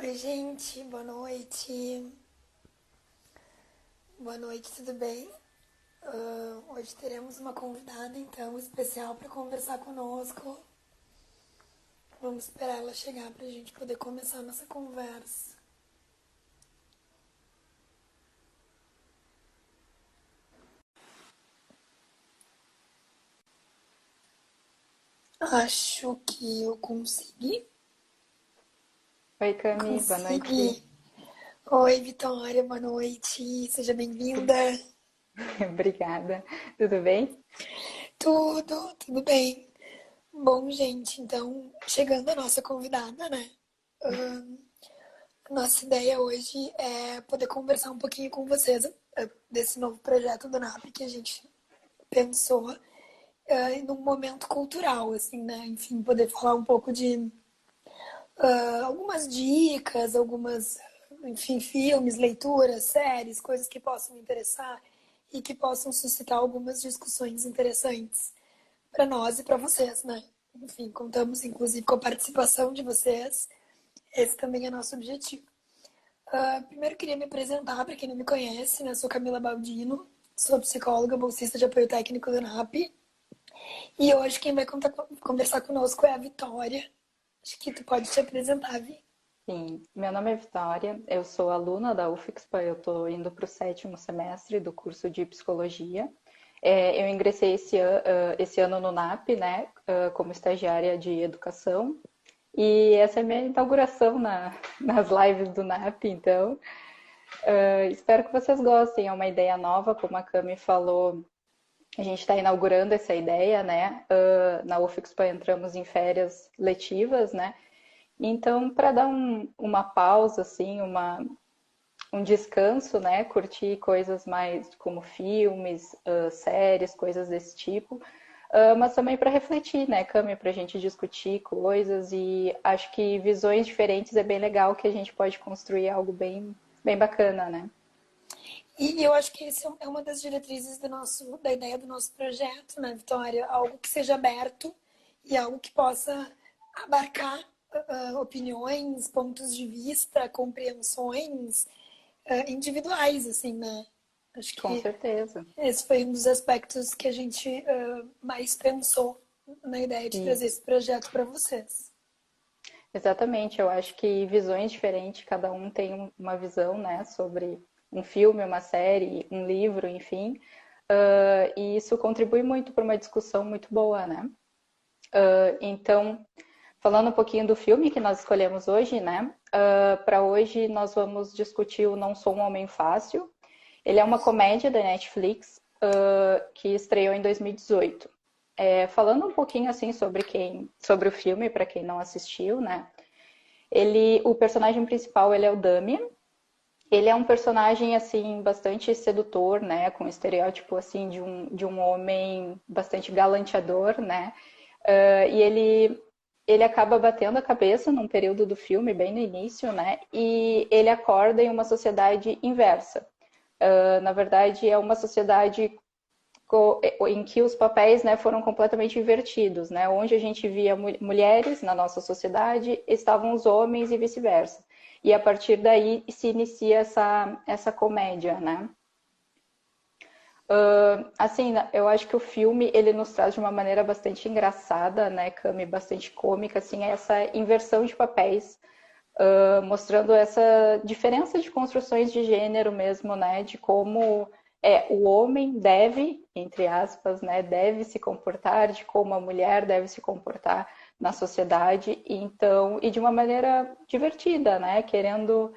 Oi, gente, boa noite. Boa noite, tudo bem? Hoje teremos uma convidada, então, especial para conversar conosco. Vamos esperar ela chegar para a gente poder começar a nossa conversa. Acho que eu consegui. Oi, Cami, boa noite. Consegui. Oi, Vitória, boa noite. Seja bem-vinda. Obrigada. Tudo bem? Tudo bem. Bom, gente, então, chegando a nossa convidada, né? Nossa ideia hoje é poder conversar um pouquinho com vocês desse novo projeto do NAP que a gente pensou num momento cultural, assim, né? Enfim, poder falar um pouco de algumas dicas, enfim, filmes, leituras, séries, coisas que possam interessar e que possam suscitar algumas discussões interessantes para nós e para vocês, né? Enfim, contamos inclusive com a participação de vocês. Esse também é nosso objetivo. Primeiro queria me apresentar para quem não me conhece, né? Sou Camila Baldino, sou psicóloga, bolsista de apoio técnico do NAP. E hoje quem vai conversar conosco é a Vitória. Acho que tu pode te apresentar, Vi. Sim, meu nome é Vitória, eu sou aluna da UFXPA, eu estou indo para o sétimo semestre do curso de Psicologia. Eu ingressei esse ano no NAP, né, como estagiária de Educação, e essa é a minha inauguração nas lives do NAP, então espero que vocês gostem, é uma ideia nova, como a Cami falou. A gente está inaugurando essa ideia, né? Na UFXPA entramos em férias letivas, né? Então, para dar uma pausa, assim, um descanso, né? Curtir coisas mais como filmes, séries, coisas desse tipo. Mas também para refletir, né, Cami? Para a gente discutir coisas e acho que visões diferentes é bem legal que a gente pode construir algo bem bacana, né? E eu acho que esse é uma das diretrizes da ideia do nosso projeto, né, Vitória? Algo que seja aberto e algo que possa abarcar opiniões, pontos de vista, compreensões individuais, assim, né? Acho Com que certeza. esse foi um dos aspectos que a gente mais pensou na ideia de trazer Isso. esse projeto para vocês. Exatamente, eu acho que visões diferentes, cada um tem uma visão, né, sobre um filme, uma série, um livro, enfim, e isso contribui muito para uma discussão muito boa, né? Então, falando um pouquinho do filme que nós escolhemos hoje, né? Para hoje nós vamos discutir o Não Sou um Homem Fácil. Ele é uma comédia da Netflix, que estreou em 2018. Falando um pouquinho assim sobre o filme, para quem não assistiu, né? O personagem principal, ele é o Damien. Ele é um personagem assim bastante sedutor, né, com um estereótipo assim de um homem bastante galanteador, né? E ele acaba batendo a cabeça num período do filme, bem no início, né? E ele acorda em uma sociedade inversa. Na verdade, é uma sociedade em que os papéis, né, foram completamente invertidos, né? Onde a gente via mulheres na nossa sociedade, estavam os homens e vice-versa. E a partir daí se inicia essa comédia, né? Assim, eu acho que o filme ele nos traz de uma maneira bastante engraçada, né, Cami, bastante cômica, assim, essa inversão de papéis, mostrando essa diferença de construções de gênero mesmo, né, de como o homem deve, entre aspas, né, deve se comportar, de como a mulher deve se comportar na sociedade, e de uma maneira divertida, né, querendo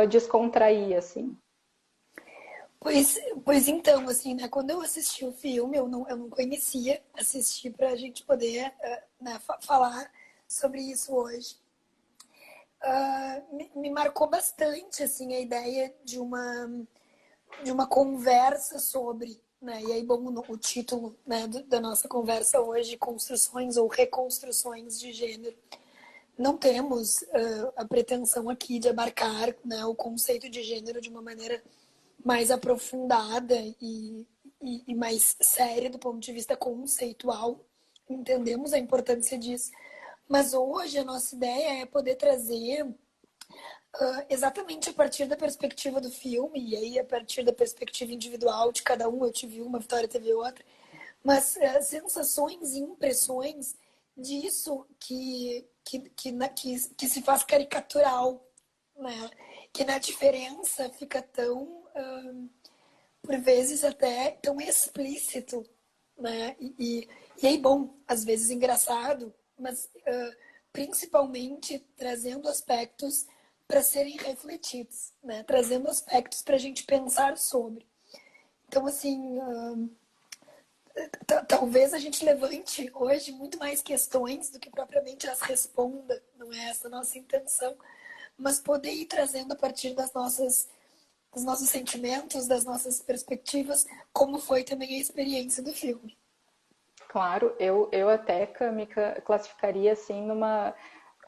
descontrair, assim. Pois então, assim, né? Quando eu assisti o filme, eu não conhecia, assisti para a gente poder né, falar sobre isso hoje. Me marcou bastante, assim, a ideia de uma conversa sobre, né? E aí, bom, o título, né, da nossa conversa hoje, construções ou reconstruções de gênero. Não temos a pretensão aqui de abarcar, né, o conceito de gênero de uma maneira mais aprofundada e mais séria do ponto de vista conceitual. Entendemos a importância disso. Mas hoje a nossa ideia é poder trazer exatamente a partir da perspectiva do filme, e aí a partir da perspectiva individual de cada um, eu tive uma, a Vitória teve outra, mas sensações e impressões disso que se faz caricatural, né? Que na diferença fica tão, por vezes até tão explícito, né? E aí, bom, às vezes engraçado, mas principalmente trazendo aspectos para serem refletidos, né? Trazendo aspectos para a gente pensar sobre. Então, assim, talvez a gente levante hoje muito mais questões do que propriamente as responda, não é essa a nossa intenção, mas poder ir trazendo a partir dos nossos sentimentos, das nossas perspectivas, como foi também a experiência do filme. Claro, eu até me classificaria assim numa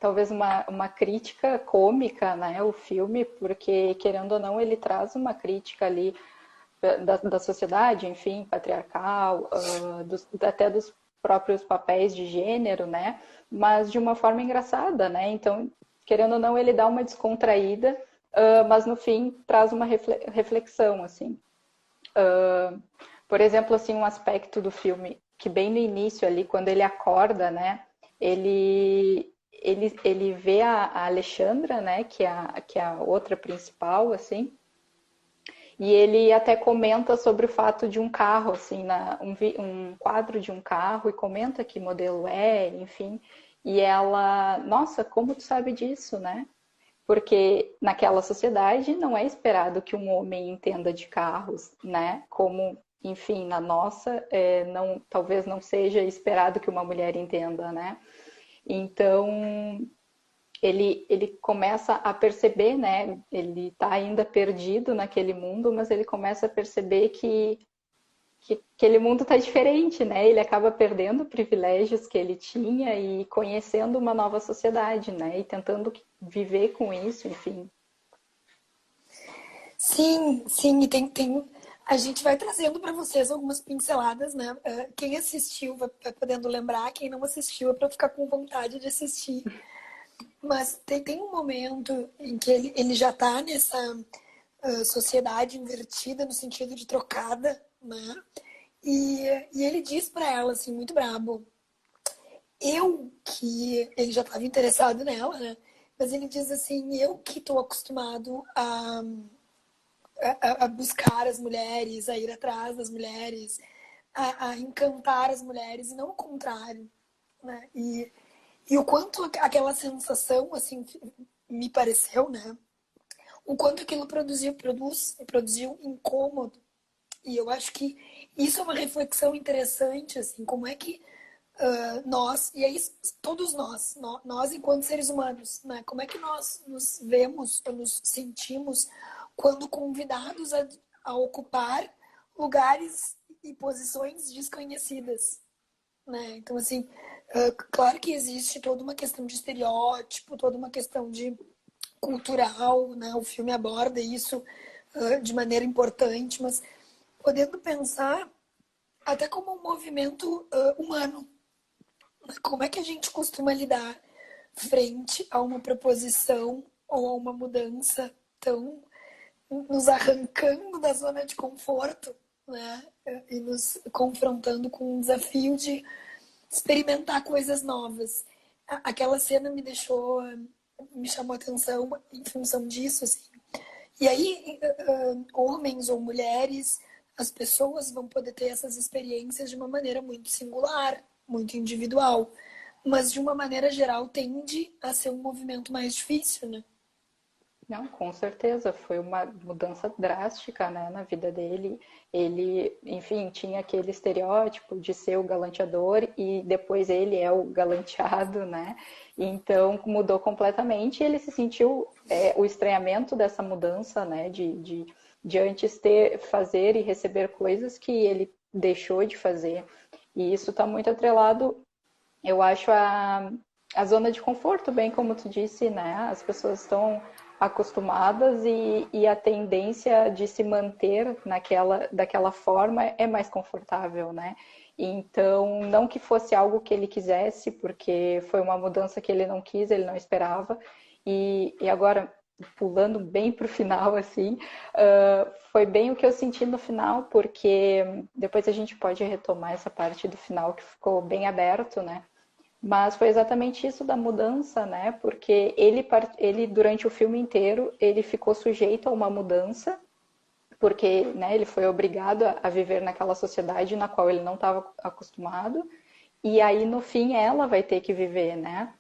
talvez uma crítica cômica, né, o filme, porque querendo ou não ele traz uma crítica ali da sociedade, enfim, patriarcal, até dos próprios papéis de gênero, né, mas de uma forma engraçada, né, então querendo ou não ele dá uma descontraída, mas no fim traz uma reflexão, assim. Por exemplo, assim, um aspecto do filme que bem no início ali, quando ele acorda, né, ele vê a Alexandra, né, que é a outra principal, assim, e ele até comenta sobre o fato de um carro, assim, um quadro de um carro, e comenta que modelo é, enfim, e ela, nossa, como tu sabe disso, né? Porque naquela sociedade não é esperado que um homem entenda de carros, né? Como, enfim, na nossa, não, talvez não seja esperado que uma mulher entenda, né? Então, ele começa a perceber, né? Ele está ainda perdido naquele mundo, mas ele começa a perceber que aquele mundo está diferente, né? Ele acaba perdendo privilégios que ele tinha e conhecendo uma nova sociedade, né? E tentando viver com isso, enfim. Sim, sim, e a gente vai trazendo para vocês algumas pinceladas, né? Quem assistiu vai podendo lembrar, quem não assistiu é para ficar com vontade de assistir. Mas tem um momento em que ele já está nessa sociedade invertida, no sentido de trocada, né? E ele diz para ela, assim, muito brabo, que ele já estava interessado nela, né? Mas ele diz assim, eu que estou acostumado a buscar as mulheres, a ir atrás das mulheres, a encantar as mulheres, e não o contrário, né? E o quanto aquela sensação, assim, me pareceu, né? O quanto aquilo produziu incômodo. E eu acho que isso é uma reflexão interessante, assim, como é que nós, e aí todos nós enquanto seres humanos, né? Como é que nós nos vemos ou nos sentimos quando convidados a ocupar lugares e posições desconhecidas, né? Então, assim, claro que existe toda uma questão de estereótipo, toda uma questão de cultural, né? O filme aborda isso de maneira importante, mas podendo pensar até como um movimento humano. Como é que a gente costuma lidar frente a uma proposição ou a uma mudança tão nos arrancando da zona de conforto, né? E nos confrontando com o desafio de experimentar coisas novas. Aquela cena me chamou a atenção em função disso, assim. E aí, homens ou mulheres, as pessoas vão poder ter essas experiências de uma maneira muito singular, muito individual, mas de uma maneira geral tende a ser um movimento mais difícil, né? Não, com certeza, foi uma mudança drástica, né, na vida dele. Ele, enfim, tinha aquele estereótipo de ser o galanteador e depois ele é o galanteado, né? Então mudou completamente e ele se sentiu o estranhamento dessa mudança, né, de antes fazer e receber coisas que ele deixou de fazer. E isso está muito atrelado, eu acho, a zona de conforto, bem como tu disse, né? As pessoas estão acostumadas e a tendência de se manter daquela forma é mais confortável, né? Então, não que fosse algo que ele quisesse, porque foi uma mudança que ele não quis, ele não esperava. E agora, pulando bem para o final, assim, foi bem o que eu senti no final, porque depois a gente pode retomar essa parte do final que ficou bem aberto, né? Mas foi exatamente isso da mudança, né? Porque ele durante o filme inteiro, ele ficou sujeito a uma mudança, porque, né, ele foi obrigado a viver naquela sociedade na qual ele não estava acostumado, e aí no fim ela vai ter que viver, né?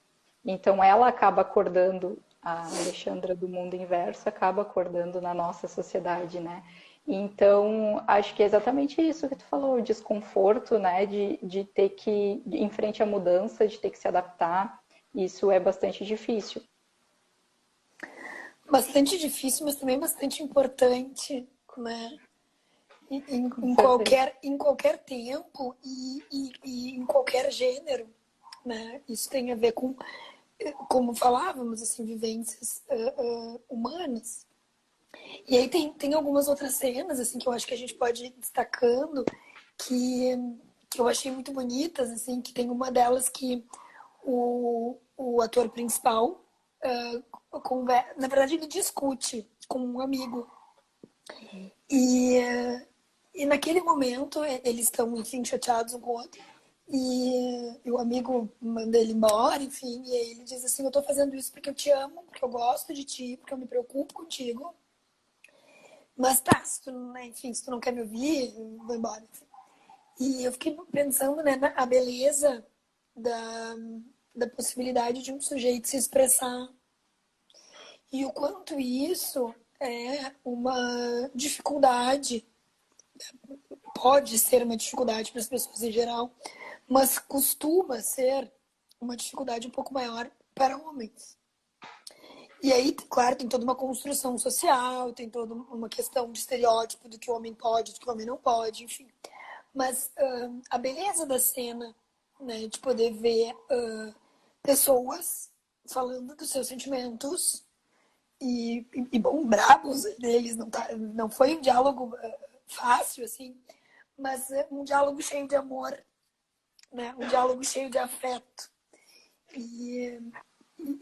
Então ela acaba acordando, a Alexandra do mundo inverso acaba acordando na nossa sociedade, né? Então, acho que é exatamente isso que tu falou, o desconforto, né, de ter que, em frente à mudança, de ter que se adaptar, isso é bastante difícil. Bastante difícil, mas também bastante importante, né? Com certeza. Em qualquer tempo e em qualquer gênero, né? Isso tem a ver com, como falávamos, assim, vivências humanas. E aí tem algumas outras cenas, assim, que eu acho que a gente pode ir destacando, que, que eu achei muito bonitas, assim, que tem uma delas que o ator principal, na verdade, ele discute com um amigo. E, e naquele momento, eles estão, enfim, chateados um com o outro. E o amigo manda ele embora, enfim, e aí ele diz assim: eu tô fazendo isso porque eu te amo, porque eu gosto de ti, porque eu me preocupo contigo. Mas tá, se tu, né, enfim, se tu não quer me ouvir, eu vou embora. Enfim. E eu fiquei pensando, né, na beleza da, da possibilidade de um sujeito se expressar e o quanto isso é uma dificuldade, pode ser uma dificuldade para as pessoas em geral, mas costuma ser uma dificuldade um pouco maior para homens. E aí, claro, tem toda uma construção social, tem toda uma questão de estereótipo do que o homem pode, do que o homem não pode, enfim. Mas a beleza da cena, né, de poder ver pessoas falando dos seus sentimentos e bom, brabos deles, não foi um diálogo fácil, assim, mas um diálogo cheio de amor, né, um diálogo cheio de afeto. E,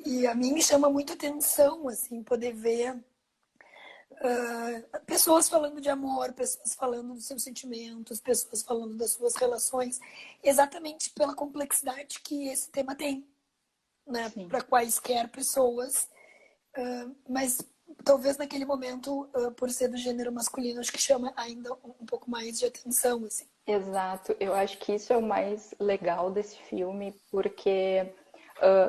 e a mim me chama muito atenção, assim, poder ver pessoas falando de amor, pessoas falando dos seus sentimentos, pessoas falando das suas relações, exatamente pela complexidade que esse tema tem, né, Sim. para quaisquer pessoas, mas talvez naquele momento, por ser do gênero masculino, acho que chama ainda um pouco mais de atenção, assim. Exato, eu acho que isso é o mais legal desse filme, porque,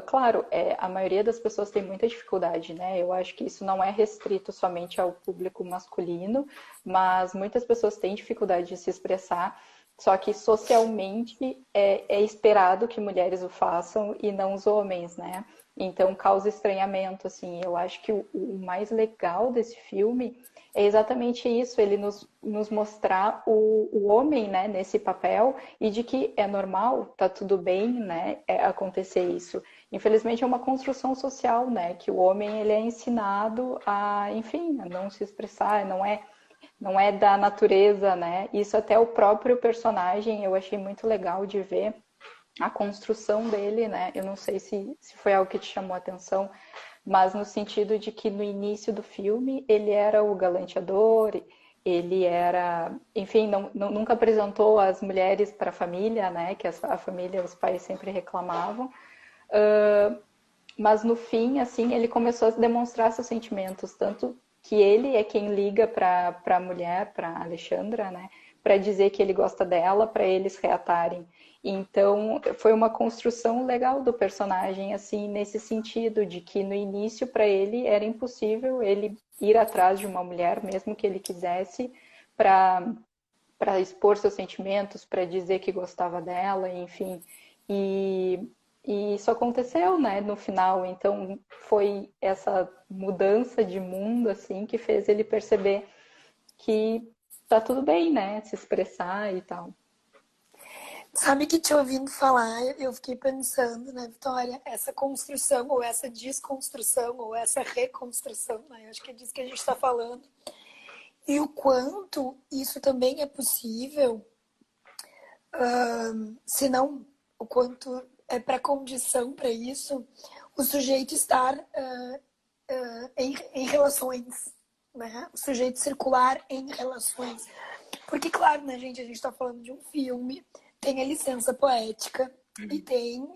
claro, a maioria das pessoas tem muita dificuldade, né? Eu acho que isso não é restrito somente ao público masculino, mas muitas pessoas têm dificuldade de se expressar, só que socialmente é esperado que mulheres o façam e não os homens, né? Então causa estranhamento, assim. Eu acho que o mais legal desse filme é exatamente isso, ele nos mostrar o homem, né, nesse papel e de que é normal, tá tudo bem, né, acontecer isso. Infelizmente é uma construção social, né, que o homem ele é ensinado a, enfim, a não se expressar, não é da natureza, né? Isso até o próprio personagem eu achei muito legal de ver a construção dele, né? Eu não sei se foi algo que te chamou a atenção, mas no sentido de que no início do filme ele era o galanteador, ele era, enfim, nunca apresentou as mulheres para a família, né? Que a família, os pais sempre reclamavam. Mas no fim, assim, ele começou a demonstrar seus sentimentos, tanto que ele é quem liga para a mulher, para Alexandra, né, para dizer que ele gosta dela, para eles reatarem. Então, foi uma construção legal do personagem, assim, nesse sentido, de que no início, para ele, era impossível ele ir atrás de uma mulher, mesmo que ele quisesse, para expor seus sentimentos, para dizer que gostava dela, enfim. E, e isso aconteceu, né, no final. Então, foi essa mudança de mundo, assim, que fez ele perceber que tá tudo bem, né, se expressar e tal. Sabe que te ouvindo falar, eu fiquei pensando, né, Vitória, essa construção, ou essa desconstrução, ou essa reconstrução, né, eu acho que é disso que a gente está falando, e o quanto isso também é possível, se não o quanto é pré-condição para isso, o sujeito estar em relações, né? O sujeito circular em relações. Porque, claro, né, gente, a gente está falando de um filme, tem a licença poética e tem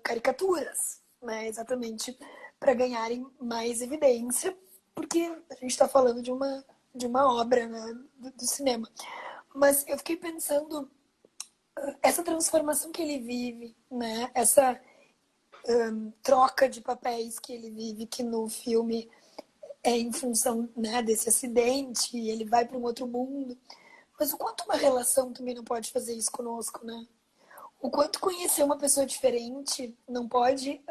caricaturas, né? Exatamente para ganharem mais evidência, porque a gente está falando de uma obra, né, do cinema. Mas eu fiquei pensando, essa transformação que ele vive, né? Essa troca de papéis que ele vive, que no filme é em função, né, desse acidente, e ele vai para um outro mundo. Mas o quanto uma relação também não pode fazer isso conosco, né? O quanto conhecer uma pessoa diferente não pode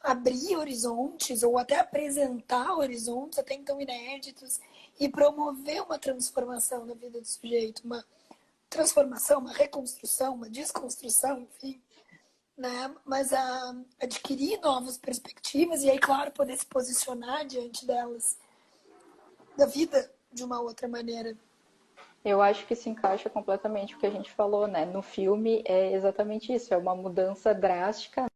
abrir horizontes ou até apresentar horizontes até então inéditos e promover uma transformação na vida do sujeito, uma transformação, uma reconstrução, uma desconstrução, enfim, né? Mas adquirir novas perspectivas e aí, claro, poder se posicionar diante delas, da vida de uma outra maneira. Eu acho que se encaixa completamente o que a gente falou, né? No filme é exatamente isso, é uma mudança drástica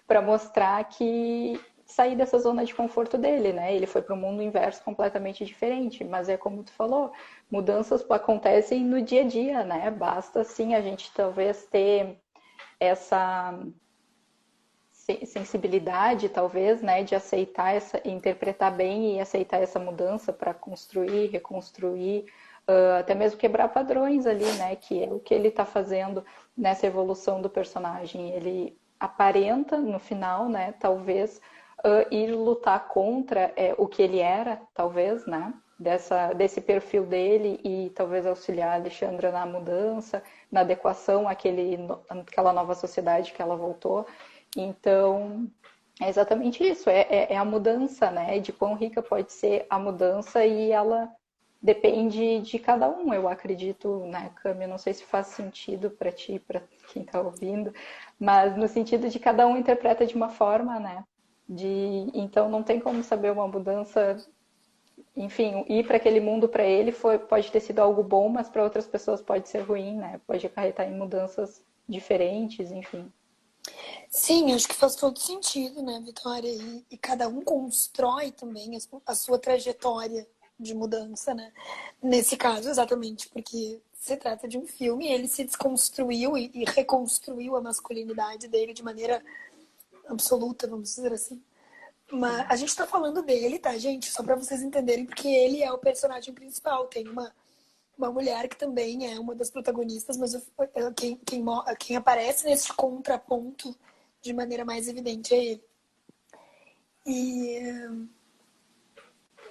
para mostrar que sair dessa zona de conforto dele, né? Ele foi para um mundo inverso completamente diferente, mas é como tu falou, mudanças acontecem no dia a dia, né? Basta sim a gente talvez ter essa sensibilidade, talvez, né, de aceitar essa, interpretar bem e aceitar essa mudança para construir, reconstruir, até mesmo quebrar padrões ali, né, que é o que ele está fazendo nessa evolução do personagem. Ele aparenta no final, né, talvez ir lutar contra o que ele era, talvez, né, desse perfil dele e talvez auxiliar a Alexandra na mudança, na adequação àquela nova sociedade que ela voltou. Então, é exatamente isso, é a mudança, né? De quão rica pode ser a mudança e ela depende de cada um, eu acredito, né, Cami? Eu não sei se faz sentido para ti, para quem está ouvindo, mas no sentido de cada um interpreta de uma forma, né? Então não tem como saber uma mudança, enfim, ir para aquele mundo para ele pode ter sido algo bom, mas para outras pessoas pode ser ruim, né? Pode acarretar em mudanças diferentes, enfim. Sim, acho que faz todo sentido, né, Vitória? E cada um constrói também a sua trajetória de mudança, né? Nesse caso, exatamente, porque se trata de um filme, ele se desconstruiu e reconstruiu a masculinidade dele de maneira absoluta, vamos dizer assim. Mas Sim. a gente tá falando dele, tá, gente? Só pra vocês entenderem, porque ele é o personagem principal. Tem uma mulher que também é uma das protagonistas, mas quem aparece nesse contraponto de maneira mais evidente é ele. E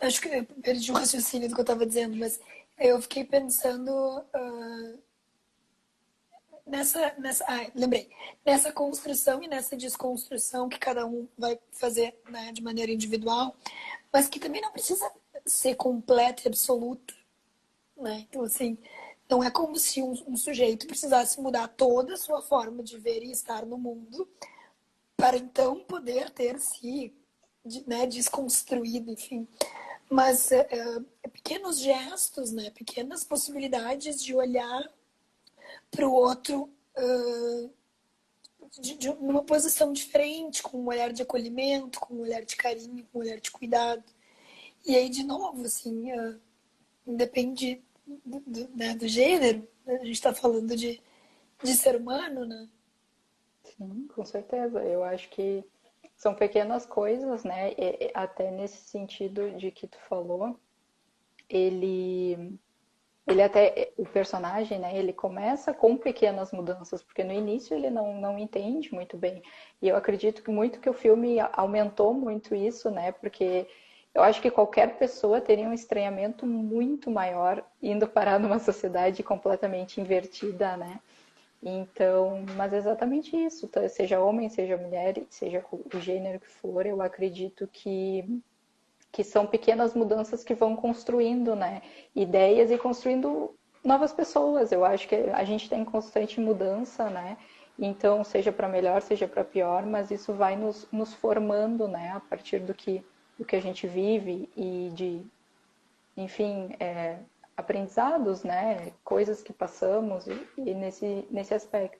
acho que eu perdi o raciocínio do que eu estava dizendo, mas eu fiquei pensando lembrei, nessa construção e nessa desconstrução que cada um vai fazer, né, de maneira individual, mas que também não precisa ser completa e absoluta, né? Então, assim, não é como se um sujeito precisasse mudar toda a sua forma de ver e estar no mundo para então poder ter se, né, desconstruído, enfim. Mas pequenos gestos, né, pequenas possibilidades de olhar para o outro de uma posição diferente, com um olhar de acolhimento, com um olhar de carinho, com um olhar de cuidado. E aí, de novo, assim, independe né, do gênero, né? A gente está falando de ser humano, né? Sim, com certeza. Eu acho que são pequenas coisas, né? Até nesse sentido de que tu falou, ele, ele até, o personagem, né? Ele começa com pequenas mudanças, porque no início ele não entende muito bem. E eu acredito que muito que o filme aumentou muito isso, né? Porque eu acho que qualquer pessoa teria um estranhamento muito maior indo parar numa sociedade completamente invertida, né? Então, mas é exatamente isso, seja homem, seja mulher, seja o gênero que for, eu acredito que são pequenas mudanças que vão construindo, né, ideias e construindo novas pessoas. Eu acho que a gente está em constante mudança, né, então, seja para melhor, seja para pior, mas isso vai nos formando, né, a partir do que a gente vive e enfim, aprendizados, né? Coisas que passamos e nesse aspecto.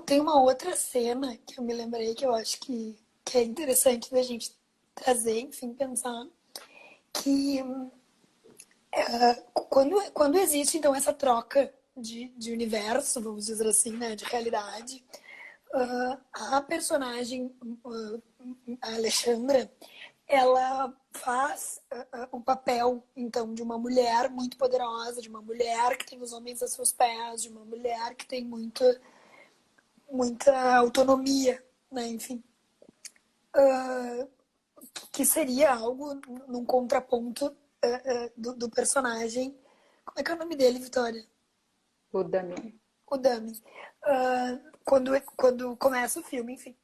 Tem uma outra cena que eu me lembrei que eu acho que é interessante da gente trazer, enfim, pensar que quando existe, então, essa troca de universo, vamos dizer assim, né, de realidade, a personagem, a Alexandra, ela faz o papel, então, de uma mulher muito poderosa, de uma mulher que tem os homens a seus pés, de uma mulher que tem muita autonomia, né, enfim. Que seria algo num contraponto do personagem. Como é que é o nome dele, Vitória? O Dami. O Dami. Quando começa o filme, enfim.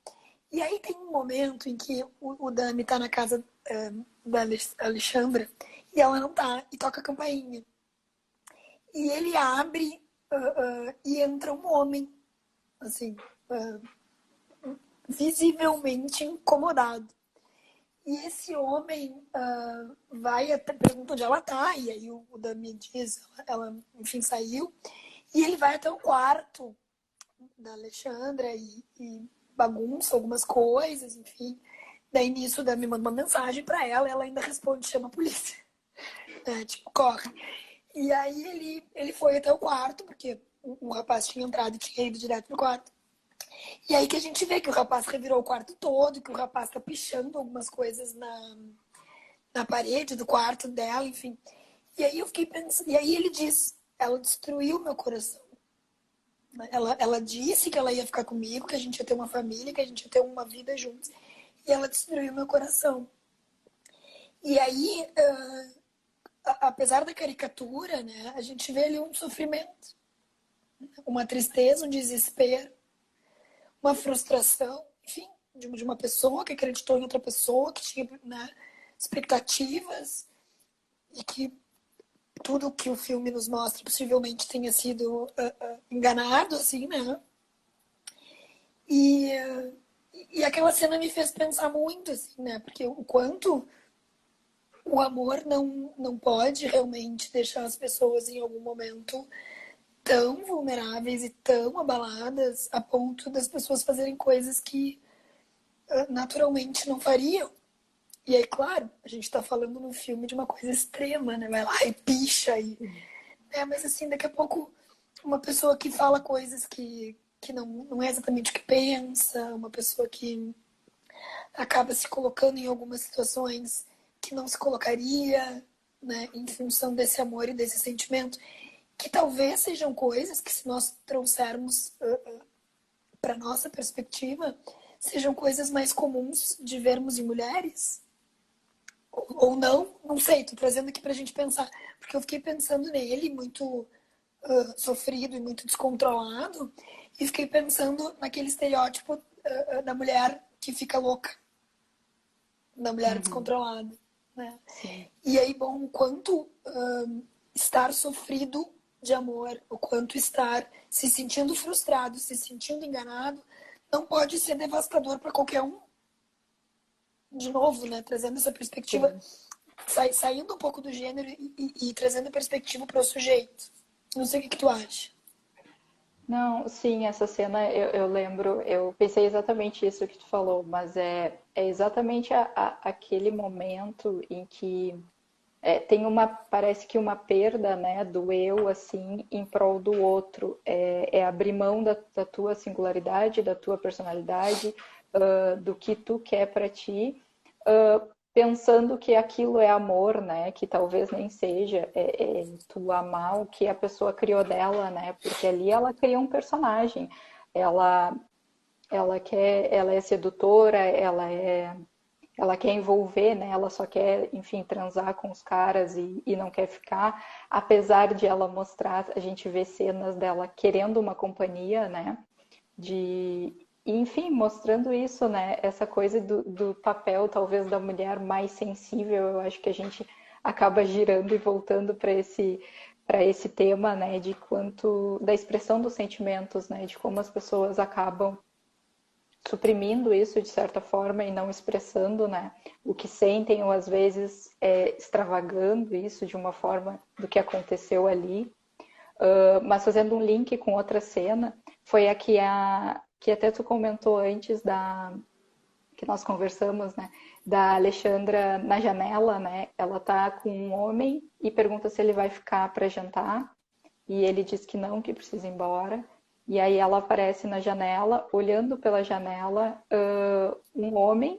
E aí tem um momento em que o Dami tá na casa da Alexandra e ela não tá, e toca a campainha. E ele abre e entra um homem, assim, visivelmente incomodado. E esse homem vai até, pergunta onde ela tá, e aí o Dami diz, ela, enfim, saiu. E ele vai até o quarto da Alexandra e bagunça algumas coisas, enfim. Daí nisso o Dami manda uma mensagem pra ela e ela ainda responde, chama a polícia. Tipo, corre. E aí ele foi até o quarto, porque o rapaz tinha entrado e tinha ido direto pro quarto. E aí que a gente vê que o rapaz revirou o quarto todo, que o rapaz tá pichando algumas coisas na parede do quarto dela, enfim. E aí eu fiquei pensando, e aí ele diz, ela destruiu meu coração. Ela disse que ela ia ficar comigo, que a gente ia ter uma família, que a gente ia ter uma vida juntos. E ela destruiu meu coração. E aí, apesar da caricatura, né, a gente vê ali um sofrimento, uma tristeza, um desespero, uma frustração, enfim, de uma pessoa que acreditou em outra pessoa, que tinha, né, expectativas e que tudo que o filme nos mostra possivelmente tenha sido enganado, assim, né? E, e aquela cena me fez pensar muito, assim, né? Porque o quanto o amor não pode realmente deixar as pessoas em algum momento tão vulneráveis e tão abaladas a ponto das pessoas fazerem coisas que naturalmente não fariam. E aí, claro, a gente tá falando no filme de uma coisa extrema, né? Vai lá e picha e... mas assim, daqui a pouco uma pessoa que fala coisas que não é exatamente o que pensa, uma pessoa que acaba se colocando em algumas situações que não se colocaria, né, em função desse amor e desse sentimento, que talvez sejam coisas que, se nós trouxermos para nossa perspectiva, sejam coisas mais comuns de vermos em mulheres, ou não sei, tô trazendo aqui pra gente pensar, porque eu fiquei pensando nele muito sofrido e muito descontrolado, e fiquei pensando naquele estereótipo da mulher que fica louca, da mulher Uhum. descontrolada, né? Sim. E aí, bom, o quanto estar sofrido de amor, o quanto estar se sentindo frustrado, se sentindo enganado, não pode ser devastador para qualquer um. De novo, né? Trazendo essa perspectiva, Sim. saindo um pouco do gênero e trazendo a perspectiva para o sujeito. Não sei o que tu acha. Não, sim, essa cena eu lembro, eu pensei exatamente isso que tu falou, mas é exatamente aquele momento em que tem parece que uma perda, né, do eu, assim, em prol do outro. É abrir mão da tua singularidade, da tua personalidade, do que tu quer para ti, pensando que aquilo é amor, né, que talvez nem seja, tu amar o que a pessoa criou dela, né, porque ali ela cria um personagem, ela, ela é sedutora, ela quer envolver, né? Ela só quer, enfim, transar com os caras e não quer ficar. Apesar de ela mostrar, a gente vê cenas dela querendo uma companhia, né? Enfim, mostrando isso, né? Essa coisa do papel, talvez, da mulher mais sensível. Eu acho que a gente acaba girando e voltando para esse tema, né? De quanto da expressão dos sentimentos, né? De como as pessoas acabam suprimindo isso de certa forma e não expressando, né, o que sentem ou às vezes extravagando isso de uma forma do que aconteceu ali. Mas fazendo um link com outra cena, foi que até tu comentou antes que nós conversamos, né? Da Alexandra na janela, né? Ela tá com um homem e pergunta se ele vai ficar para jantar. E ele diz que não, que precisa ir embora. E aí ela aparece na janela, olhando pela janela, um homem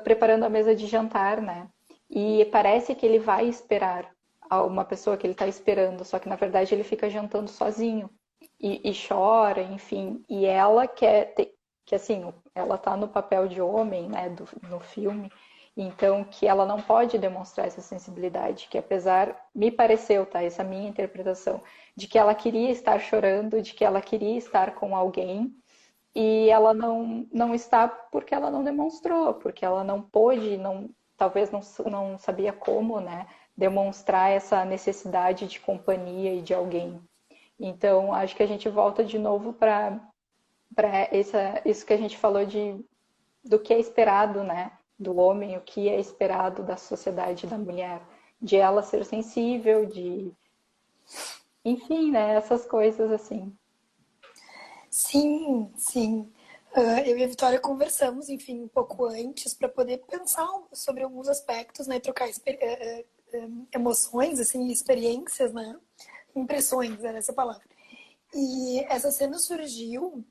preparando a mesa de jantar, né? E parece que ele vai esperar uma pessoa que ele está esperando, só que na verdade ele fica jantando sozinho e chora, enfim. E ela que assim, ela tá no papel de homem, né, no filme, então que ela não pode demonstrar essa sensibilidade, que apesar, me pareceu, tá, essa minha interpretação, de que ela queria estar chorando, de que ela queria estar com alguém, e ela não está porque ela não demonstrou, porque ela não pôde, talvez não sabia como, né, demonstrar essa necessidade de companhia e de alguém. Então, acho que a gente volta de novo para isso que a gente falou do que é esperado, né, do homem, o que é esperado da sociedade da mulher, de ela ser sensível, enfim, né, essas coisas assim. Sim, sim. Eu e a Vitória conversamos, enfim, um pouco antes para poder pensar sobre alguns aspectos, né, trocar emoções, assim, experiências, né, impressões, era essa palavra. E essa cena surgiu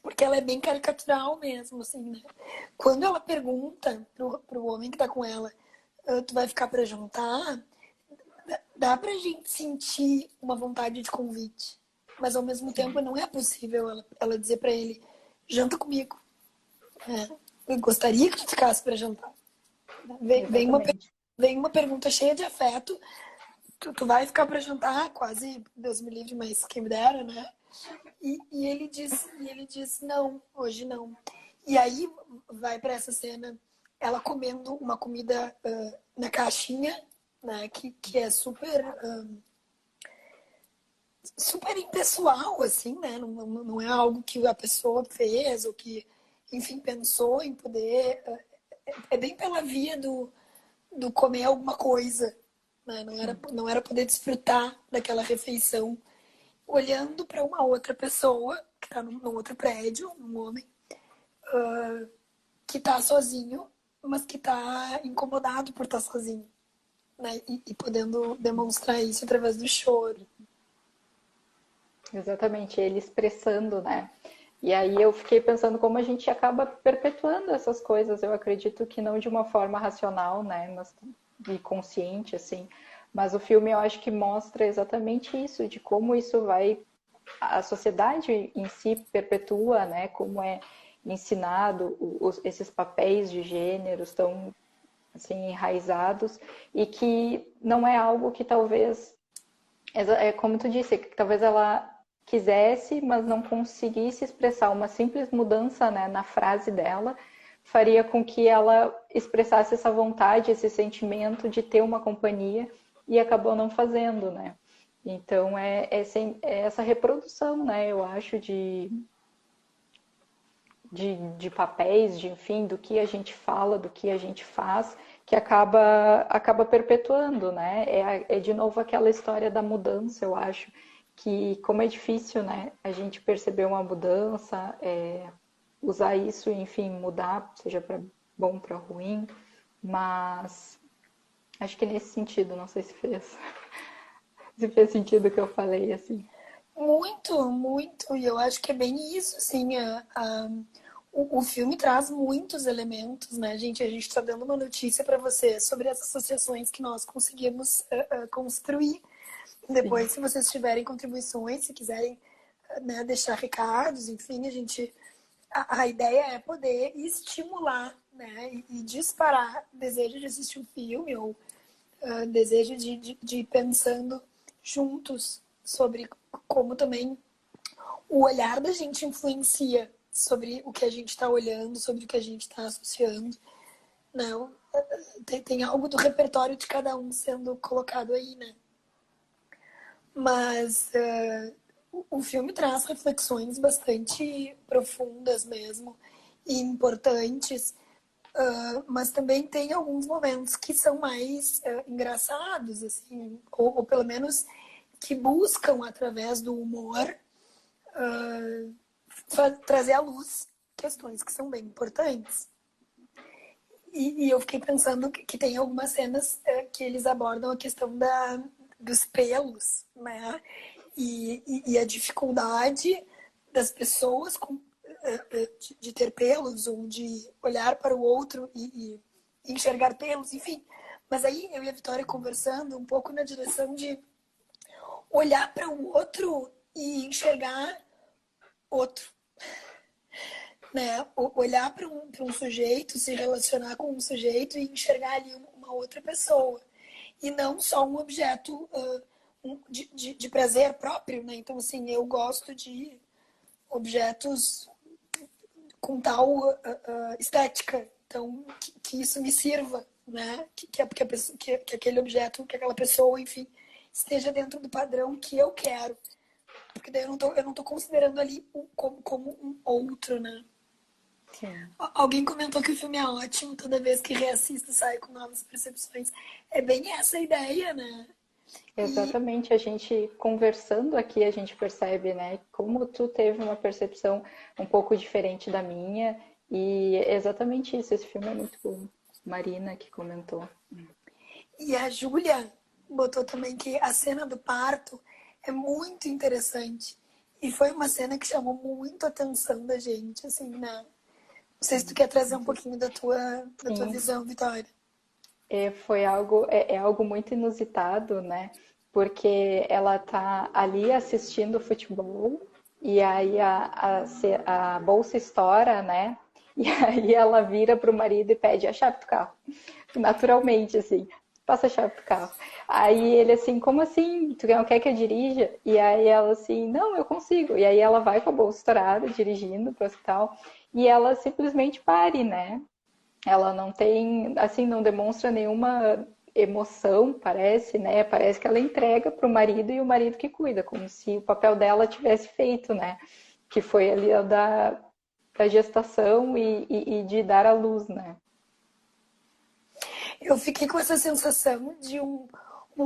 porque ela é bem caricatural mesmo, assim, né? Quando ela pergunta pro homem que tá com ela, tu vai ficar para jantar, dá pra gente sentir uma vontade de convite. Mas ao mesmo tempo não é possível ela dizer para ele, janta comigo. Eu gostaria que tu ficasse para jantar. Exatamente. Vem uma pergunta cheia de afeto. Tu vai ficar para jantar? Quase, Deus me livre, mas quem me dera, né? E ele diz, não, hoje não. E aí vai para essa cena, ela comendo uma comida na caixinha, né? Que é super impessoal, assim, né? Não é algo que a pessoa fez ou que, enfim, pensou em poder. É bem pela via do comer alguma coisa, né? Sim. Não era poder desfrutar daquela refeição olhando para uma outra pessoa que está num outro prédio, um homem, que está sozinho, mas que está incomodado por estar sozinho, né? E podendo demonstrar isso através do choro. Exatamente, ele expressando, né? E aí eu fiquei pensando como a gente acaba perpetuando essas coisas. Eu acredito que não de uma forma racional, né, mas e consciente assim. Mas o filme eu acho que mostra exatamente isso, de como isso vai a sociedade em si perpetua, né, como é ensinado esses papéis de gênero estão assim enraizados e que não é algo que talvez é como tu disse, que talvez ela quisesse, mas não conseguisse expressar uma simples mudança, né, na frase dela, faria com que ela expressasse essa vontade, esse sentimento de ter uma companhia e acabou não fazendo, né? Então é essa reprodução, né? Eu acho de papéis, de enfim, do que a gente fala, do que a gente faz, que acaba perpetuando, né? É de novo aquela história da mudança, eu acho, que como é difícil, né? A gente perceber uma mudança, usar isso, enfim, mudar, seja para bom, para ruim, mas acho que nesse sentido, não sei se fez, se fez sentido o que eu falei, assim. Muito, muito. E eu acho que é bem isso, assim. O filme traz muitos elementos, né, gente? A gente está dando uma notícia para você sobre as associações que nós conseguimos construir. Sim, Depois, se vocês tiverem contribuições, se quiserem, né, deixar recados, enfim, a ideia é poder estimular, né, e disparar desejo de assistir um filme ou desejo de ir pensando juntos sobre como também o olhar da gente influencia sobre o que a gente está olhando, sobre o que a gente está associando. Não, tem algo do repertório de cada um sendo colocado aí, né? Mas o filme traz reflexões bastante profundas mesmo e importantes, mas também tem alguns momentos que são mais engraçados, assim, ou pelo menos que buscam, através do humor, trazer à luz questões que são bem importantes. E eu fiquei pensando que tem algumas cenas que eles abordam a questão dos pelos, né? E a dificuldade das pessoas de ter pelos ou de olhar para o outro e enxergar pelos, enfim. Mas aí eu e a Vitória conversando um pouco na direção de olhar para o outro e enxergar outro, né? Olhar para um sujeito, se relacionar com um sujeito e enxergar ali uma outra pessoa. E não só um objeto de prazer próprio, né? Então, assim, eu gosto de objetos com tal estética. Então, que isso me sirva, né? Que aquele objeto, que aquela pessoa, enfim, esteja dentro do padrão que eu quero. Porque daí eu não tô considerando ali como um outro, né? Sim. Alguém comentou que o filme é ótimo, toda vez que reassisto sai com novas percepções. É bem essa a ideia, né? E Exatamente, a gente conversando aqui, a gente percebe, né, como tu teve uma percepção um pouco diferente da minha, e é exatamente isso, esse filme é muito bom. Marina que comentou. E a Júlia botou também que a cena do parto é muito interessante. E foi uma cena que chamou muito a atenção da gente, assim, né? Não sei se tu quer trazer um pouquinho da tua Sim, visão, Vitória. foi algo, é algo muito inusitado, né? Porque ela tá ali assistindo futebol e aí a bolsa estoura, né? E aí ela vira pro marido e pede a chave do carro. Naturalmente, assim, passa a chave do carro. Aí ele assim, como assim? Tu não quer que eu dirija? E aí ela assim, não, eu consigo. E aí ela vai com a bolsa estourada, dirigindo pro hospital, e ela simplesmente pare, né? Ela não tem, assim, não demonstra nenhuma emoção, parece, né? Parece que ela entrega para o marido e o marido que cuida, como se o papel dela tivesse feito, né? Que foi ali a da gestação e de dar à luz, né? Eu fiquei com essa sensação de um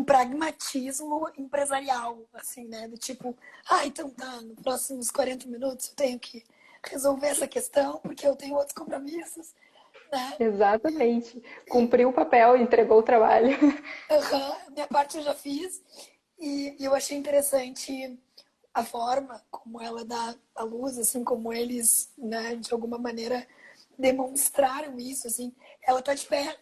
pragmatismo empresarial, assim, né? Do tipo, então tá, nos próximos 40 minutos eu tenho que resolver essa questão, porque eu tenho outros compromissos, né? Exatamente. Cumpriu o papel, entregou o trabalho. Minha parte eu já fiz. E eu achei interessante a forma como ela dá a luz, assim, como eles, né, de alguma maneira demonstraram isso, assim. Ela tá de pé,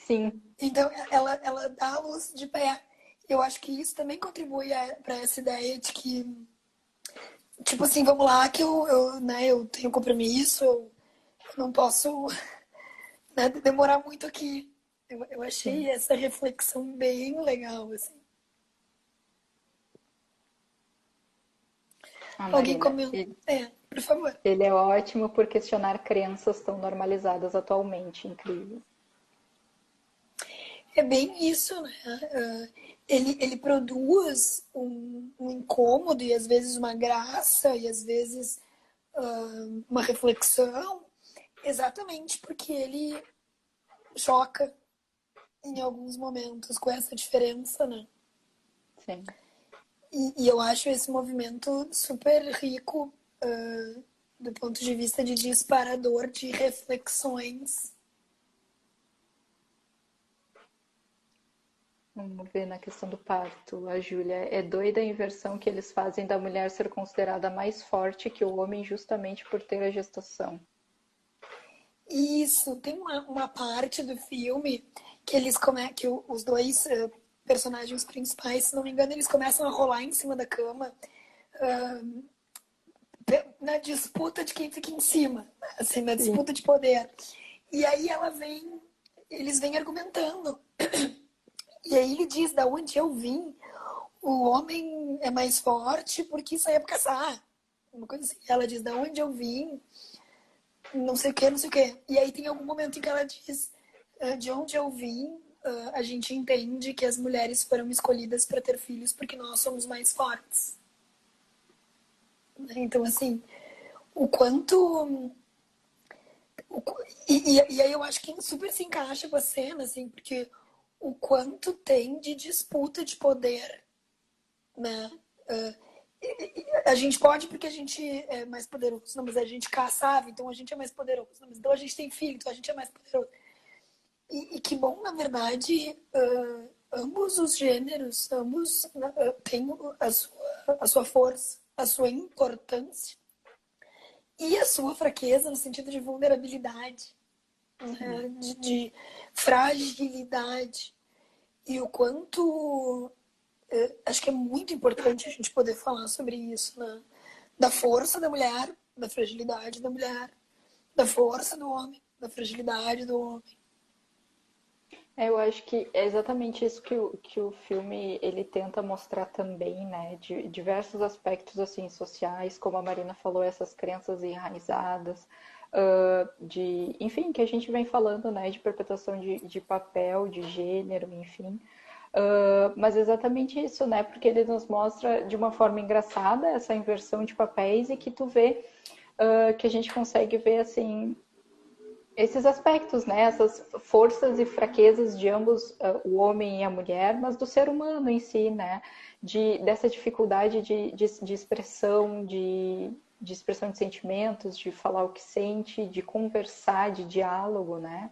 Sim, então ela dá a luz de pé. Eu acho que isso também contribui para essa ideia de que, tipo assim, vamos lá, que eu tenho compromisso, eu não posso, né, demorar muito aqui. Eu achei sim. essa reflexão bem legal, assim. A Alguém Marina, comentou. Por favor. ele é ótimo por questionar crenças tão normalizadas atualmente. Incrível. É bem isso, né? Ele produz um incômodo e às vezes uma graça e às vezes uma reflexão, exatamente porque ele choca em alguns momentos com essa diferença, né? Sim. E eu acho esse movimento super rico do ponto de vista de disparador de reflexões. Vamos ver na questão do parto. A Júlia é doida a inversão que eles fazem da mulher ser considerada mais forte que o homem justamente por ter a gestação. Isso, tem uma parte do filme que que os dois personagens principais, se não me engano, eles começam a rolar em cima da cama na disputa de quem fica em cima, assim, na Sim, disputa de poder. E aí eles vêm argumentando. E aí ele diz, da onde eu vim, o homem é mais forte porque saía pra caçar. Uma coisa assim. Ela diz, da onde eu vim, não sei o que, não sei o que. E aí tem algum momento em que ela diz, de onde eu vim, a gente entende que as mulheres foram escolhidas para ter filhos porque nós somos mais fortes. Então, assim, o quanto. E aí eu acho que super se encaixa com a cena, assim, porque o quanto tem de disputa de poder né? A gente pode porque a gente é mais poderoso, não, mas a gente caçava, então a gente é mais poderoso. Não, mas então a gente tem filho, então a gente é mais poderoso. E que bom, na verdade, ambos os gêneros, ambos têm a sua força, a sua importância e a sua fraqueza no sentido de vulnerabilidade, né? De fragilidade. E o quanto acho que é muito importante a gente poder falar sobre isso, né? Da força da mulher, da fragilidade da mulher, da força do homem, da fragilidade do homem. Eu acho que é exatamente isso que o filme ele tenta mostrar também, né? De diversos aspectos assim sociais, como a Marina falou, essas crenças enraizadas, enfim, que a gente vem falando, né? De perpetuação de papel, de gênero, enfim. Mas exatamente isso, né? Porque ele nos mostra de uma forma engraçada essa inversão de papéis e que tu vê que a gente consegue ver assim esses aspectos, né? Essas forças e fraquezas de ambos, o homem e a mulher, mas do ser humano em si, né? Dessa dificuldade de expressão, de expressão de sentimentos, de falar o que sente, de conversar, de diálogo, né?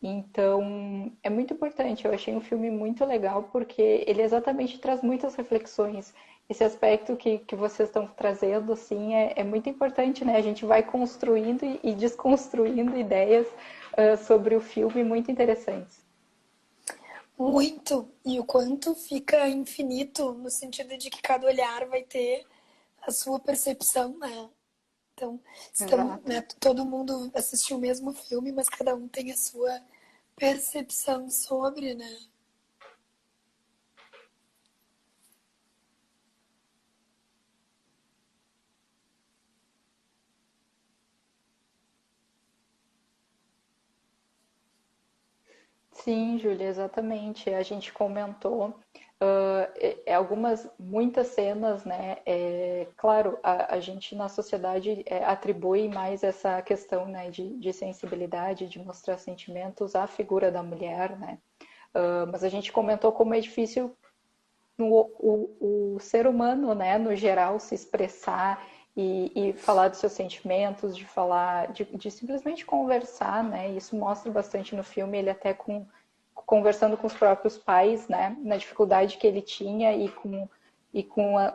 Então, é muito importante. Eu achei um filme muito legal porque ele exatamente traz muitas reflexões. Esse aspecto que vocês estão trazendo, assim, é muito importante, né? A gente vai construindo e desconstruindo ideias sobre o filme muito interessantes. Muito. E o quanto fica infinito no sentido de que cada olhar vai ter a sua percepção, né? Então, estamos, Exato. né, todo mundo assistiu o mesmo filme, mas cada um tem a sua percepção sobre, né? Sim, Júlia, exatamente. A gente comentou muitas cenas, né? Claro, a gente na sociedade atribui mais essa questão, né, de sensibilidade, de mostrar sentimentos à figura da mulher, né? Mas a gente comentou como é difícil o ser humano, né, no geral, se expressar e falar dos seus sentimentos, de falar, de simplesmente conversar, né? Isso mostra bastante no filme, ele até conversando com os próprios pais, né, na dificuldade que ele tinha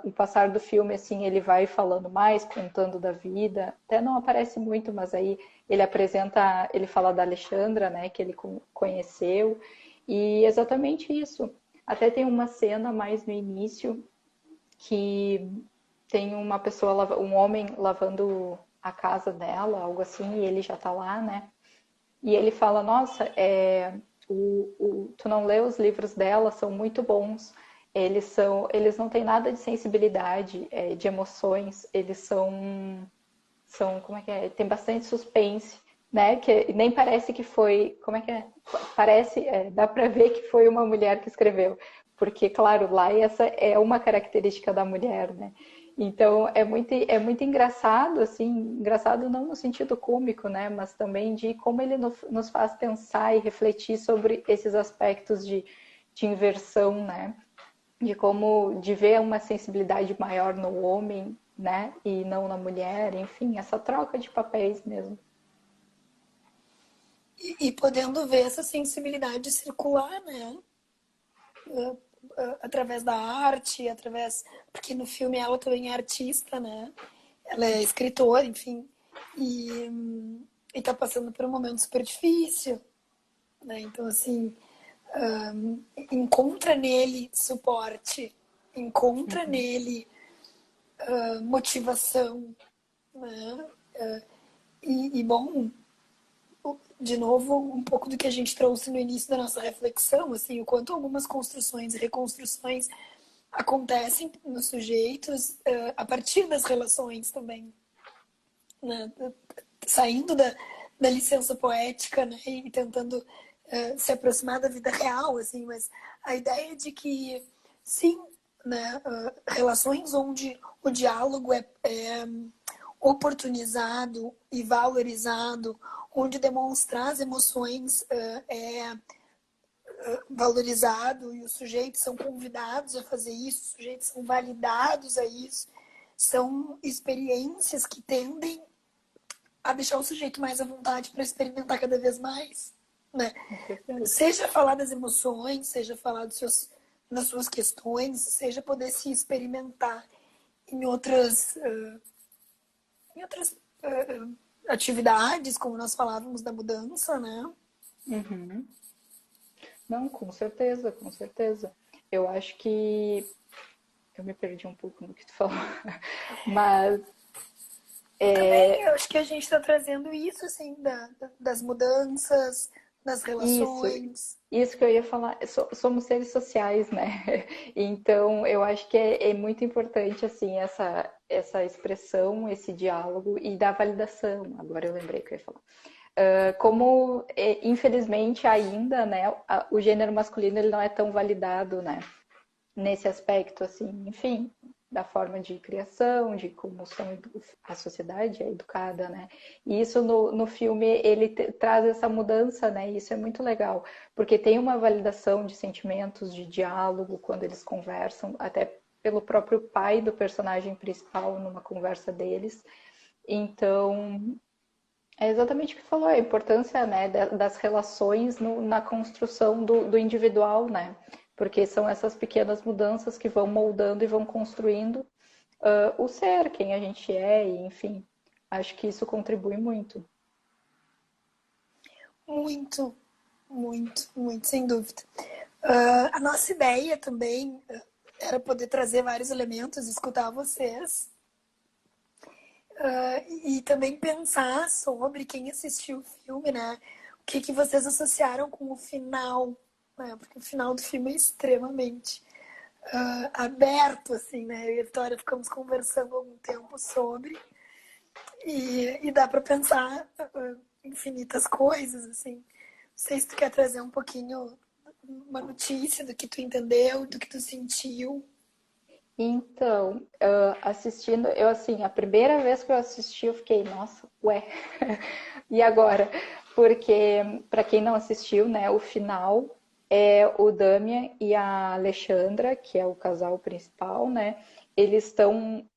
o passar do filme, assim, ele vai falando mais, contando da vida. Até não aparece muito, mas aí ele fala da Alexandra, né, que ele conheceu. E exatamente isso. Até tem uma cena mais no início que tem uma pessoa, um homem lavando a casa dela, algo assim, e ele já tá lá, né? E ele fala, nossa, tu não lê os livros dela, são muito bons. Eles não têm nada de sensibilidade, de emoções, como é que é? Tem bastante suspense, né? Que nem parece que foi, como é que é? Parece, dá para ver que foi uma mulher que escreveu, porque claro, lá essa é uma característica da mulher, né? Então é muito engraçado, assim, engraçado não no sentido cômico, né? Mas também de como ele nos faz pensar e refletir sobre esses aspectos de inversão, né? De ver uma sensibilidade maior no homem, né, e não na mulher, enfim, essa troca de papéis mesmo. E podendo ver essa sensibilidade circular, né? Através da arte, através. Porque no filme ela também é artista, né? Ela é escritora, enfim. E tá passando por um momento super difícil, né? Então, assim, encontra nele suporte, encontra Uhum. nele motivação, né? Bom, de novo, um pouco do que a gente trouxe no início da nossa reflexão, assim, o quanto algumas construções e reconstruções acontecem nos sujeitos a partir das relações também, né? Saindo da licença poética, né? E tentando se aproximar da vida real, assim, mas a ideia de que, sim, né, relações onde o diálogo é oportunizado e valorizado, onde demonstrar as emoções é valorizado e os sujeitos são convidados a fazer isso, os sujeitos são validados a isso, são experiências que tendem a deixar o sujeito mais à vontade para experimentar cada vez mais, né? Com certeza. Seja falar das emoções, seja falar das suas questões, seja poder se experimentar em outras atividades, como nós falávamos da mudança, né? Uhum. Não, com certeza, com certeza. Eu acho que eu me perdi um pouco no que tu falou, mas Também eu acho que a gente está trazendo isso, assim, das mudanças, das isso, relações. isso que eu ia falar, somos seres sociais, né? Então, eu acho que é muito importante, assim, essa expressão, esse diálogo e da validação. Agora eu lembrei que eu ia falar. Como, infelizmente, ainda, né, o gênero masculino ele não é tão validado, né? Nesse aspecto, assim, enfim, da forma de criação, de como a sociedade é educada, né? E isso no filme ele traz essa mudança, né? E isso é muito legal, porque tem uma validação de sentimentos, de diálogo quando eles conversam, até pelo próprio pai do personagem principal numa conversa deles. Então, é exatamente o que falou, a importância, né, das relações na construção do individual, né? Porque são essas pequenas mudanças que vão moldando e vão construindo o ser, quem a gente é, e enfim, acho que isso contribui muito. Muito, muito, muito, sem dúvida. A nossa ideia também era poder trazer vários elementos, escutar vocês e também pensar sobre quem assistiu o filme, né? O que vocês associaram com o final, né? Porque o final do filme é extremamente aberto, assim, né? Eu e a Vitória ficamos conversando há algum tempo sobre e dá para pensar infinitas coisas, assim. Não sei se tu quer trazer um pouquinho uma notícia do que tu entendeu, do que tu sentiu. Então, assistindo, eu assim, a primeira vez que eu assisti, eu fiquei, nossa, ué, e agora? Porque, para quem não assistiu, né, o final é o Damian e a Alexandra, que é o casal principal, né, eles estão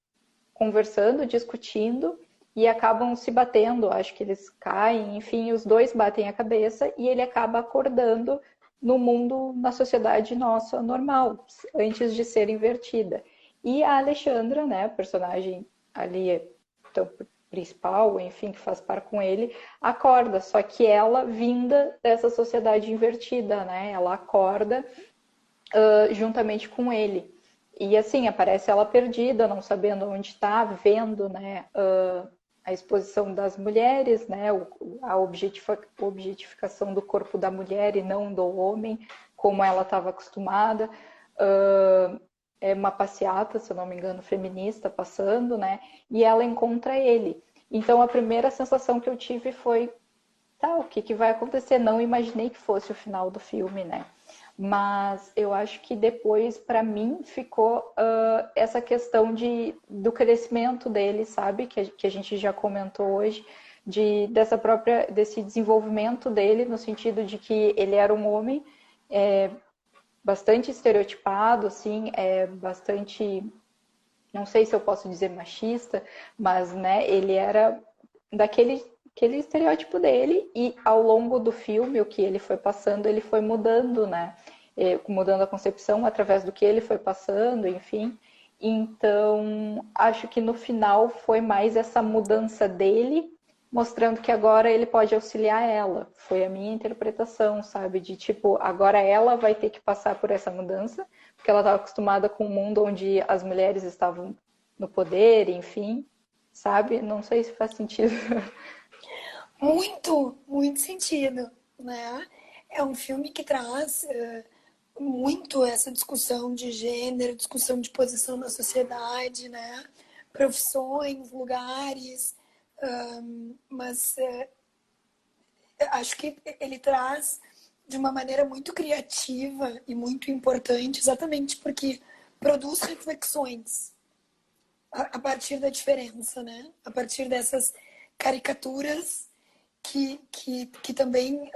conversando, discutindo e acabam se batendo. Acho que eles caem, enfim, os dois batem a cabeça e ele acaba acordando no mundo, na sociedade nossa normal, antes de ser invertida. E a Alexandra, né, a personagem ali então, principal, enfim, que faz par com ele, acorda, só que ela vinda dessa sociedade invertida, né? Ela acorda juntamente com ele. E assim, aparece ela perdida, não sabendo onde está, vendo, né, a exposição das mulheres, né, a objetificação do corpo da mulher e não do homem, como ela estava acostumada. É uma passeata, se eu não me engano, feminista passando, né, e ela encontra ele. Então a primeira sensação que eu tive foi, tá, o que, que vai acontecer? Não imaginei que fosse o final do filme, né? Mas eu acho que depois, para mim, ficou essa questão do crescimento dele, sabe? Que a gente já comentou hoje, desse desenvolvimento dele, no sentido de que ele era um homem bastante estereotipado, assim, bastante, não sei se eu posso dizer machista, mas, né, ele era aquele estereótipo dele e ao longo do filme, o que ele foi passando, ele foi mudando, né? Mudando a concepção através do que ele foi passando, enfim. Então, acho que no final foi mais essa mudança dele, mostrando que agora ele pode auxiliar ela. Foi a minha interpretação, sabe? De tipo, agora ela vai ter que passar por essa mudança, porque ela estava acostumada com um mundo onde as mulheres estavam no poder, enfim, sabe? Não sei se faz sentido. Muito, muito sentido, né? É um filme que traz muito essa discussão de gênero, discussão de posição na sociedade, né? Profissões, lugares, mas acho que ele traz de uma maneira muito criativa e muito importante, exatamente porque produz reflexões a partir da diferença, né? A partir dessas caricaturas que também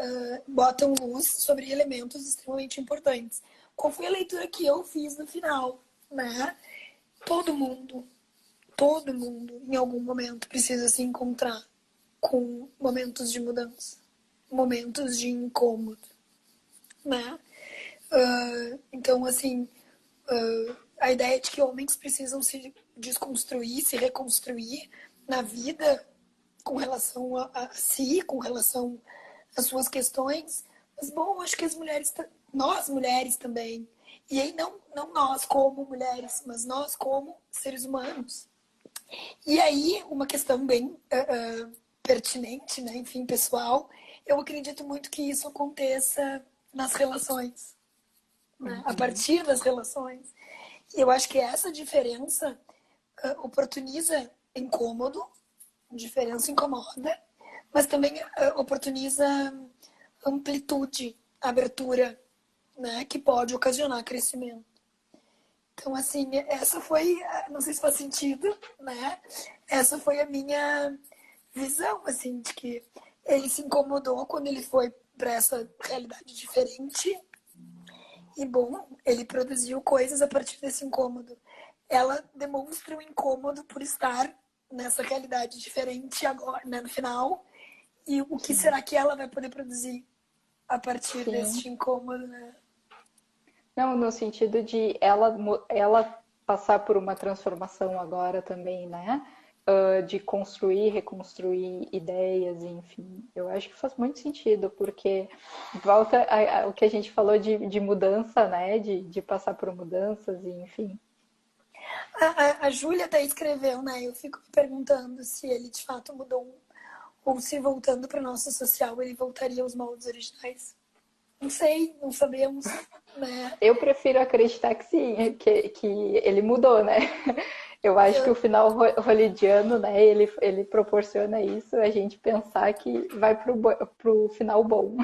botam luz sobre elementos extremamente importantes. Qual foi a leitura que eu fiz no final, né? Todo mundo, todo mundo, em algum momento, precisa se encontrar com momentos de mudança, momentos de incômodo, né? Então, assim, a ideia de que homens precisam se desconstruir, se reconstruir na vida com relação a si, com relação às suas questões. Mas, bom, acho que as mulheres, nós mulheres também, e aí não nós como mulheres, mas nós como seres humanos. E aí, uma questão bem pertinente, né? Enfim, pessoal, eu acredito muito que isso aconteça nas relações, né? A partir das relações. E eu acho que essa diferença oportuniza incômodo, diferença incomoda, mas também oportuniza amplitude, abertura, né? Que pode ocasionar crescimento. Então, assim, essa foi, não sei se faz sentido, né? Essa foi a minha visão, assim, de que ele se incomodou quando ele foi para essa realidade diferente. E, bom, ele produziu coisas a partir desse incômodo. Ela demonstra um incômodo por estar nessa realidade diferente agora, né, no final. E o que será que ela vai poder produzir a partir Sim. deste incômodo, né? Não, no sentido de ela passar por uma transformação agora também, né? De construir, reconstruir ideias, enfim. Eu acho que faz muito sentido, porque volta ao que a gente falou de mudança, né? De passar por mudanças, e enfim. A Júlia até escreveu, né? Eu fico me perguntando se ele de fato mudou ou se voltando para nossa social ele voltaria aos moldes originais. Não sei, não sabemos, né? Eu prefiro acreditar que sim, que ele mudou, né? Eu acho que o final hollywoodiano, né, ele proporciona isso, a gente pensar que vai pro final bom.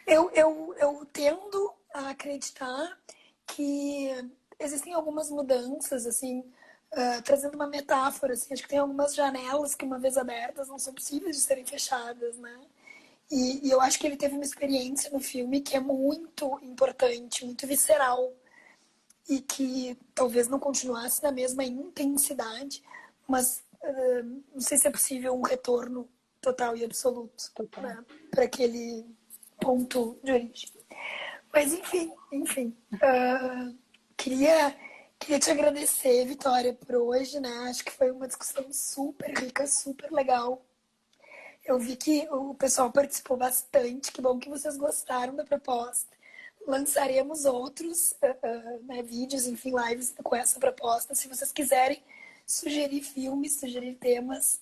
Eu tendo a acreditar que existem algumas mudanças, assim, trazendo uma metáfora, assim, acho que tem algumas janelas que, uma vez abertas, não são possíveis de serem fechadas, né? E eu acho que ele teve uma experiência no filme que é muito importante, muito visceral, e que talvez não continuasse na mesma intensidade, mas não sei se é possível um retorno total e absoluto, Total. né, para aquele ponto de origem. Mas enfim. Queria, queria te agradecer, Vitória, por hoje, né? Acho que foi uma discussão super rica, super legal. Eu vi que o pessoal participou bastante. Que bom que vocês gostaram da proposta. Lançaremos outros né, vídeos, enfim, lives com essa proposta. Se vocês quiserem sugerir filmes, sugerir temas,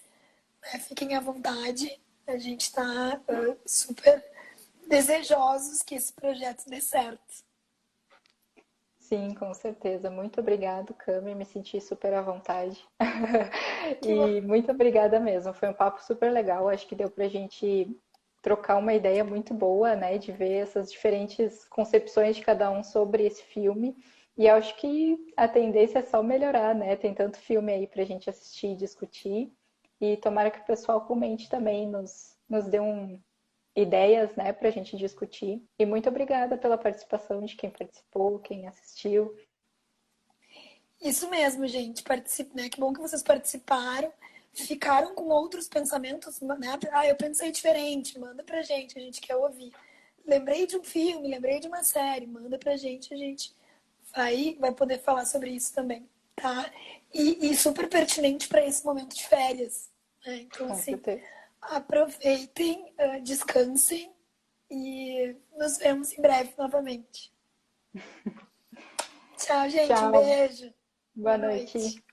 né, fiquem à vontade. A gente está super desejosos que esse projeto dê certo. Sim, com certeza. Muito obrigado, Cami. Me senti super à vontade. Que bom. E muito obrigada mesmo. Foi um papo super legal. Acho que deu pra gente trocar uma ideia muito boa, né? De ver essas diferentes concepções de cada um sobre esse filme. E acho que a tendência é só melhorar, né? Tem tanto filme aí pra gente assistir e discutir. E tomara que o pessoal comente também, nos dê ideias, né, para a gente discutir. E muito obrigada pela participação de quem participou, quem assistiu. Isso mesmo, gente. Né? Que bom que vocês participaram. Ficaram com outros pensamentos, né? Ah, eu pensei diferente. Manda pra gente, a gente quer ouvir. Lembrei de um filme, lembrei de uma série. Manda pra gente, a gente vai poder falar sobre isso também, tá? E super pertinente para esse momento de férias. Né? Então, Com assim, certeza. aproveitem, descansem e nos vemos em breve novamente. Tchau, gente. Um Tchau. beijo. Boa Boa noite. noite.